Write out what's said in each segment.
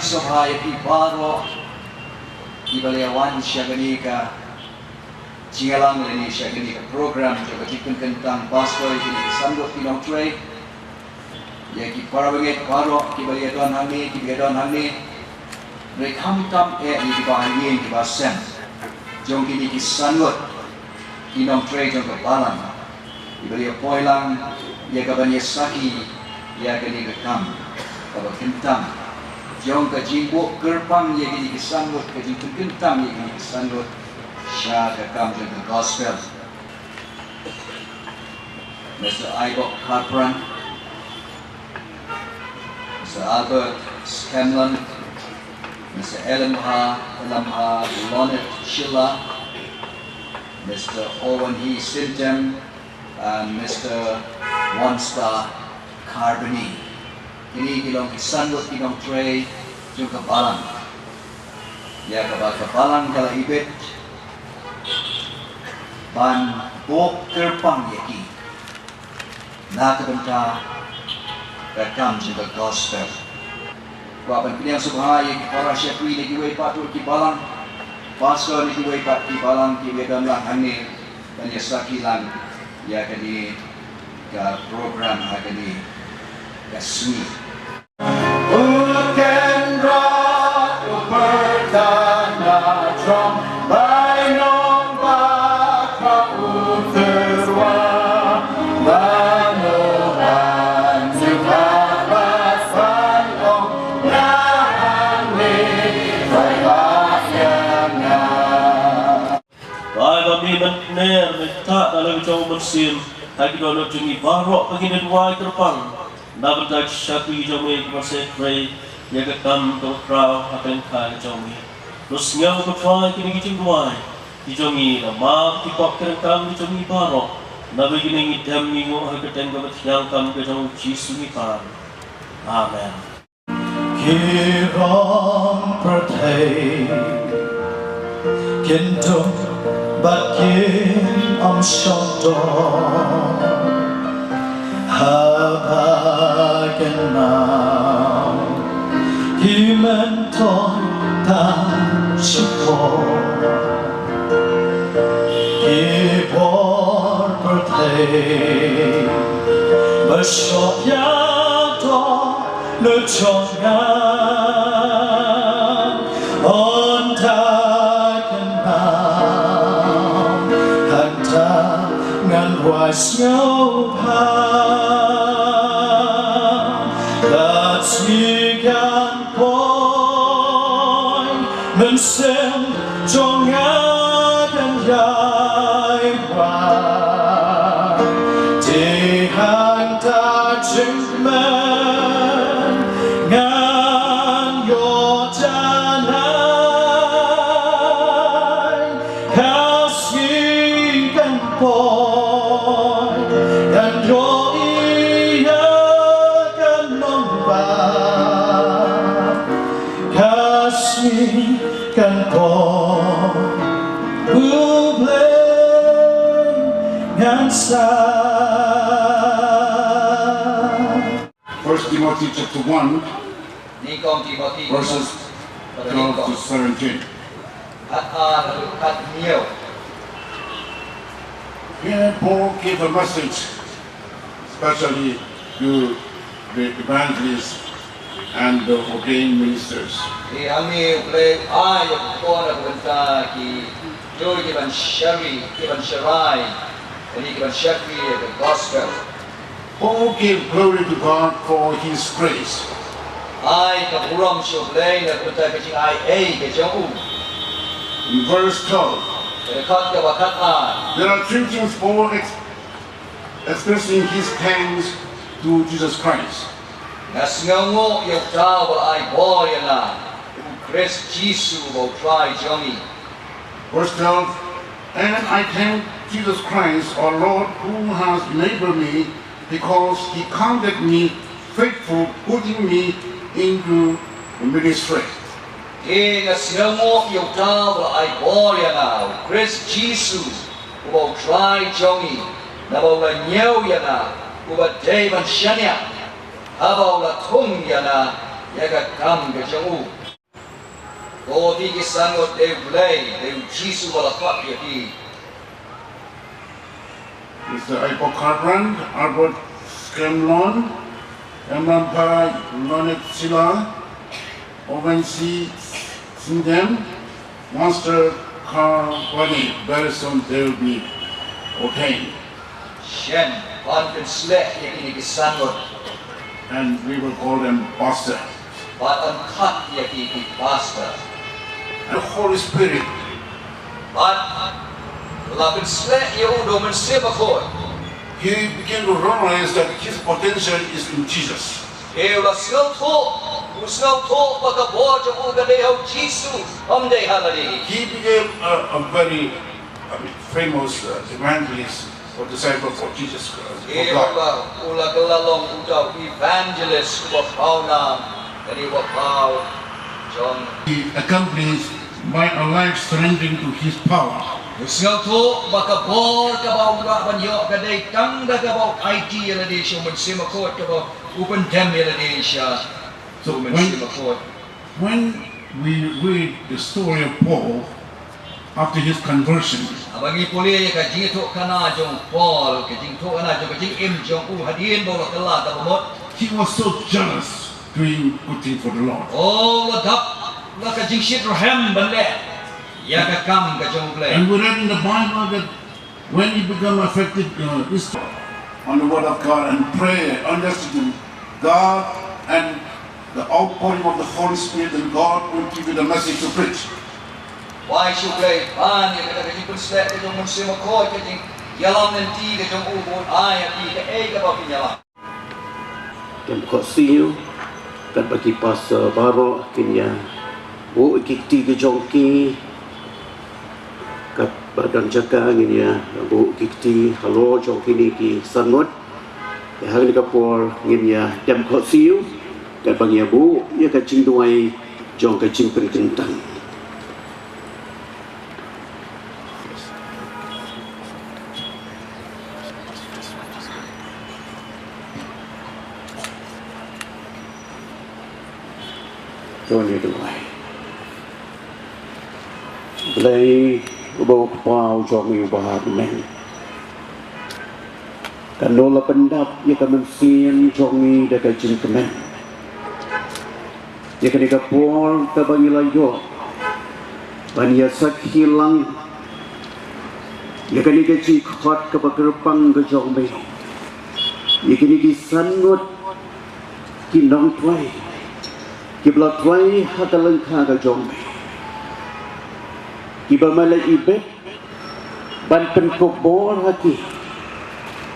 yang sobhaya pi baro ibalewan syagani ka Shillong ini syagani ka program juga jingpynkyntang pastor ini sambut pinong tray ya ki para benget baro ki baliadon hami ki biadon hami rekam tam ni di bahagian di basen jong kini ki sambut pinong tray jong ka balang ibalia poilang ya ka bani saki ya kini ka kam ka kentang jong ka jingbo gerbang ya kini ki sambut ka jingpynkyntang ya kini ki sambut Shah comes in the gospel. Mr. Ivo Carpran, Mr. Albert Scanlon, Mr. Laitumkhrah, Lonet Shillong, Mr. Owen E. Sintem, and Mr. One Star Carbony. Ini kilong kisandot kilong tray yung kabalang. Ya kabalang kala ibit. Ban bok kerpang yaki nakabenta rekam juga gospel waban kiniang subhaya para syakwi ni kiway patul kibalang pastor ni kiway pat kibalang kiwedan lang hani kanya sakilan ya kani ka program kani kasmi uken rock upertana drum by no Ner mentak dalam jauh mesin lagi dono jungi barok paginin wai terpang nabedak syakwi jomai masa pray ya kekam tokraw akan kai jomai terus ngau kefai kini kicing wai dijongi nama tipok kerengkang dijongi barok nabe gini ngidam ngingu haketen gabat yang ke jauh Yesus ngitan amen Kiram pertai Kintum Bakin shongkun habaken now himenton tan shiko kipor pertei bersyok yato lecongan was no power that we can point men send trong ngát and yai qua thì hàng ta chính men ngang yo cha nai how we can point can call who blame and sigh. 1 Timothy chapter 1 verses 12 to 17. Here Paul gave a message especially to the evangelists and the ordained ministers. Kami boleh ayat Quran berkata ki joy kiban syari kiban syarai ini kiban syakwi the gospel. Paul gave glory to God for His grace. Ai kapuram syublay na berkata kecing ai kecing In verse 12, dekat kewakat there are three things Paul expressing his thanks to Jesus Christ. Nasngango yung tao ay boy na Christ Jesus will try Johnny. Verse 12, and I thank Jesus Christ, our Lord, who has enabled me because He counted me faithful, putting me into the ministry. Nasngango yung tao ay boy na Christ Jesus will try Johnny. Nabawa niyaw yan na ubat day man siya niya. Habaw la tung yan na ya ka kam ka jong u ko ti ki sangot de play de jisu wala pak ya ki Mr. Iewrynghep, Albert Shillong, Emrampa Lonet Sila, Ovensi Sindem, Master Carvani. Very soon they will be ordained. Shen pan kan slek ya ki sangot And we will call them pastor. pat an khat ya ki pastor And the Holy Spirit pat la kan slek ya u do men semakot he began to realize that his potential is in Jesus. e la sel to baka bo jong u ga de hau jisu om de halali He became a very famous evangelist or disciple for Jesus Christ. For God. ula kelalong udau evangelist wa pauna dari wa pau John He accomplished by a life surrendering to his power. Sel tu baka bor ka bau ga ban yo ka dei tang da ka bau IT la de sho men sima ko ka bau open dem la de sha so men sima ko When we read the story of Paul after his conversion, abangi poli ya ka jing to kana jong Paul ka jing to kana jong ka jing im jong u hadien bo la kala ka bot he was so jealous doing good thing for the Lord. oh la dap la ka jing shit rohem ban le ya ka kam ka jong ple And we read in the Bible that when he became affected on the word of God and pray, understood God and the outpouring of the Holy Spirit, and God will give you the message to preach. why should play pan ya ka jing pun slek ka jong men sima ko ka jing yalam nanti ka jong u bon ai ti ka e ka ba pinyala Kem kok siu kat bagi pasal baru kinya bu ikiti ke jongki kat badan jaga nginya bu ikiti halo jongki ni ki sangot ya hari kapor nginya kem kok siu kat bagi bu ya kat cingduai jong ke jingpynkyntang cho nên được vậy lấy bộ bao cho người bà mình kan nola pendap ya kan sien jongi da ka jingkemen ya kan ka por ka bangila yo ban ya sak hilang ya kan ka chi khot ka bakrpang ka jongme ya kan ki sanut ki nong twai ki blak twai hatalang kha ka jongme ki ba malai ibet ban pen ko bor hati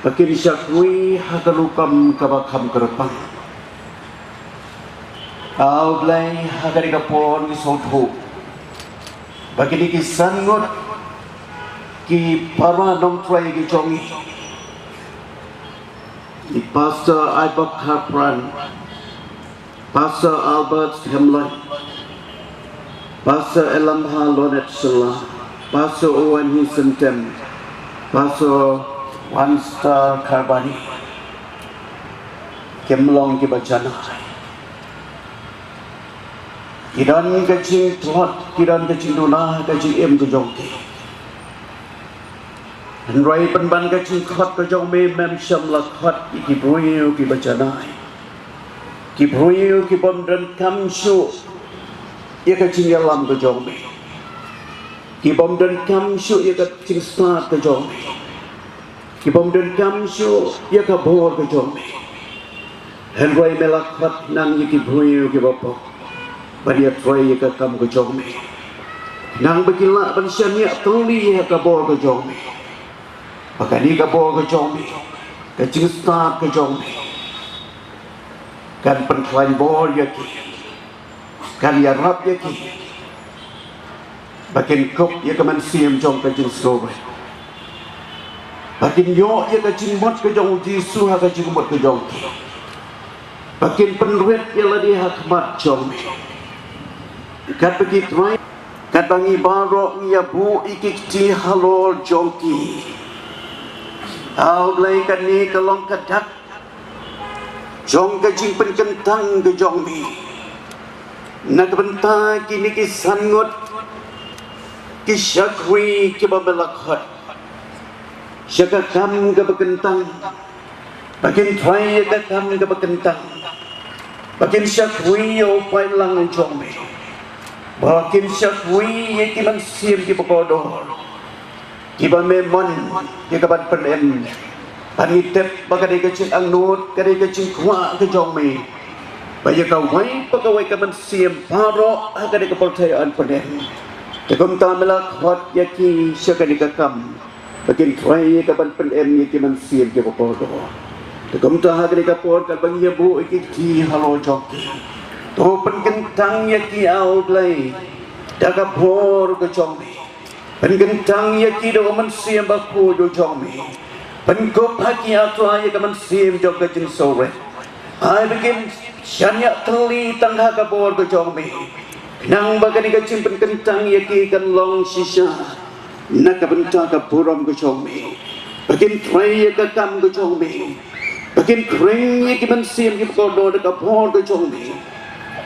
Pakin syakwi hakalukam kabakam kerpang. Au blai hakari kapon ki sothu. Pakin ki sangot ki parwa dom trai ki chongi. Di Pastor Iewrynghep, Pastor Albert Hemley, Pastor Elamha Lonet Sila, Pastor Owen Hisentem, Pastor One Star Carbani Shillong ki bacana kiran kecing tuat kiran kecing duna kecing em ke jongki rai penban kecing khot ke jong me mem sham la khot ki broyu ki bacana ki broyu ki bom dan kam shu ye kecing yalam ke jong me ki bom dan kam shu ye kecing start ke jong me ki bom den kam shu ya ka bor ke jom hen roi melak pat nang ki bhuyu ki bapa bari troi ya ka kam ke jom nang begila ban syania tuli ya ka bor ke jom pakani ka bor ke jom ka cingsta ke jom kan pen klan bor ya ki kan ya rap ya ki bakin kop ya ka man siam jom ka cingsto Bakin yo ya ka cingmot ke jong Jisu ha ka cingmot ke jong Bakin penruet ya la di hakmat jong kat bagi trai kat bangi barok ya bu ikik ti halol jongki au blai kan ni kalong kadak jong ka jingpynkyntang ke jong mi Nakabanta kini ki sangot ki syakwi ki babalakhat syakakam ka bakentang bakin try ka kam ka bakentang bakin syakwi o pai lang ng chome bakin syakwi ki man sim ki pakodor ki ba memon ki ka ban penem panitep bagay ka chin ang nut kadai ka chin kwa ka chome baya kawai pagawai ka man sim paro kadai ka percayaan penem Tekum tamela khot yaki syakani kakam bakin try ka ban penem yaki man sim ki pakodo Tekum tahagani ka por ka bang yabu iki ti halo joki to penkentang yaki au play daga por ka chome penkentang yaki do man sim ba ko do chome penkop haki atwa yaki man sim jok ka jin sore ai bikin syanya teli tangha ka por ka chome Nang bagani ka cimpen kentang yaki kan long sisa nakabenta ka puram ka chome bakin try ka kam ka chome bakin kring yaki man sim ki ko do ka por ka chome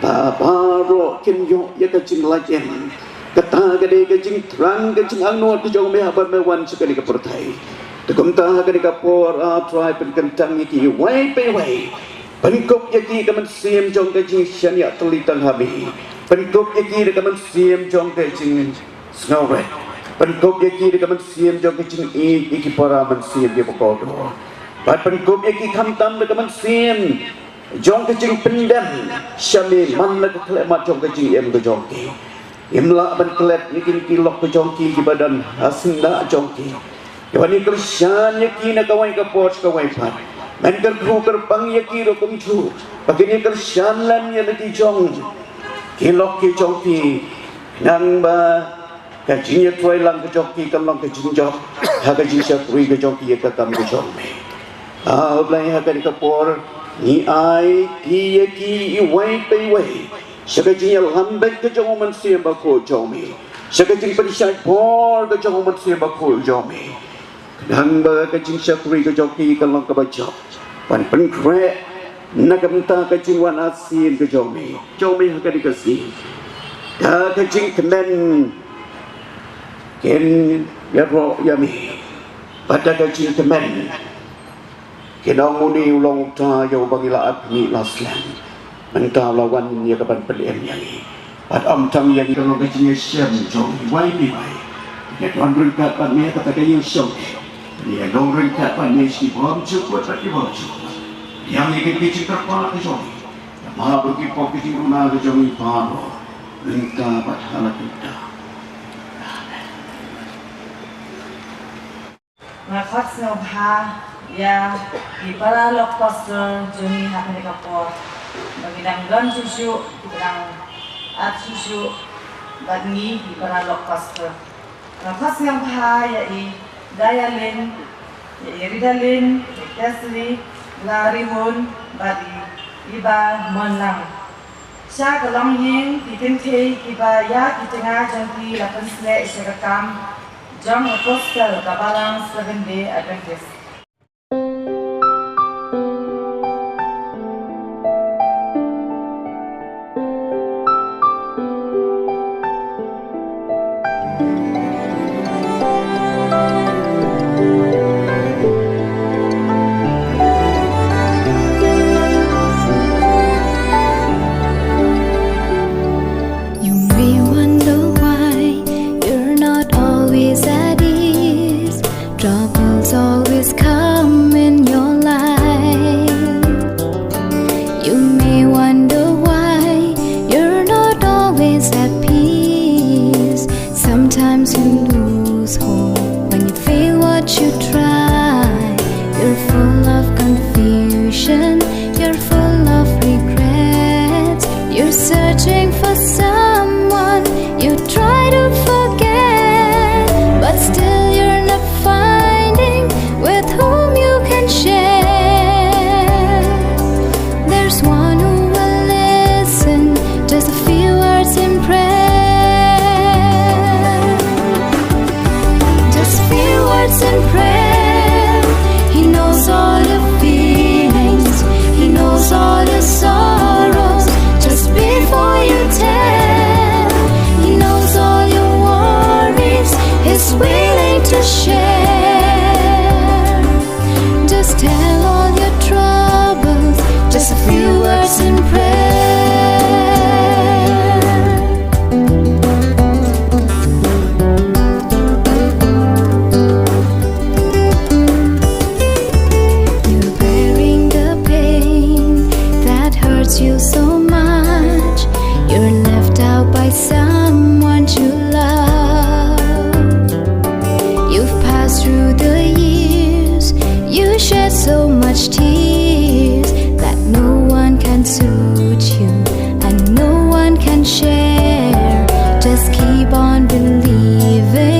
ta paro kin yo yaka cing lajen kata ka de ka cing trang ka cing anot ka chome haba me wan sekali ka pertai tekum ta ka de ka por a try pen kentang yaki wai pe wai pankop yaki ka man sim jong ka cing syanya telitan habi Penkop yaki dekat man sim jong ke cing snowret. Penkop yaki dekat man sim jong ke cing iki para man sim dia pakodo. Pat penkop yaki kamtam dekat man sim jong ke cing pendam syami man la ke klemat jong ke cing em ke jong ke. Imla ban klet yaki kilok ke jong ki badan hasinda jong ki. Yawani kersan yaki na kawai ka pos kawai pat. Man kerku kerpang yaki ro kumchu. Bagini kersan lan yaki jong Kilok ki joki nang ba ka jinya troi lang ka joki kan lang ka jinjok ha ka jinja troi ka joki ka kam ka joki blai ha ka por ni ai ki ki wai pe wai saka jinya lambe ka jong man sim ba ko jomi saka jing pen shai por ka jong man sim ba ko jomi nang ba ka jinja troi ka joki kan lang ka ba jok pan pen kre Nakabenta ka cing wan asin ka jomi ha ka dikasi ka cing kemen ken yaro yami pada ka cing kemen kenong muni ulong ta yo bangila apni laslan menta lawan ya ka ban pelem yani pat am tang yang kalau ka cing syam jomi wai ni wai ke tuan ringkat pan ni kata ka yang syok ni dong ringkat pan ni si bom cukup tapi bom cukup yang ini kecil terpalat ke jomi, maha bagi pok kecil rumah ke jomi paro, lengkap pada kita. Ngakot snobha ya di para lokposter jomi hakne kapor, bagidang gan susu, bagidang at susu, badni di para lokposter. Ngakot snobha ya i dayalin, ya i ridalin, tesli. Larihun badi iba menang. Sya kelong ying ditente iba ya di tengah jangki lapan selek syakam jang postal kabalang 7-day Adventist. Searching for someone you try to forget, but still you're not finding with whom you can share. There's one who will listen, just a few words in prayer. to share. Just tell all your troubles, just a few words in prayer. You're bearing the pain that hurts you so much. You're left out by someone you love. You've passed through the years, you shed so much tears that no one can suit you and no one can share. Just keep on believing.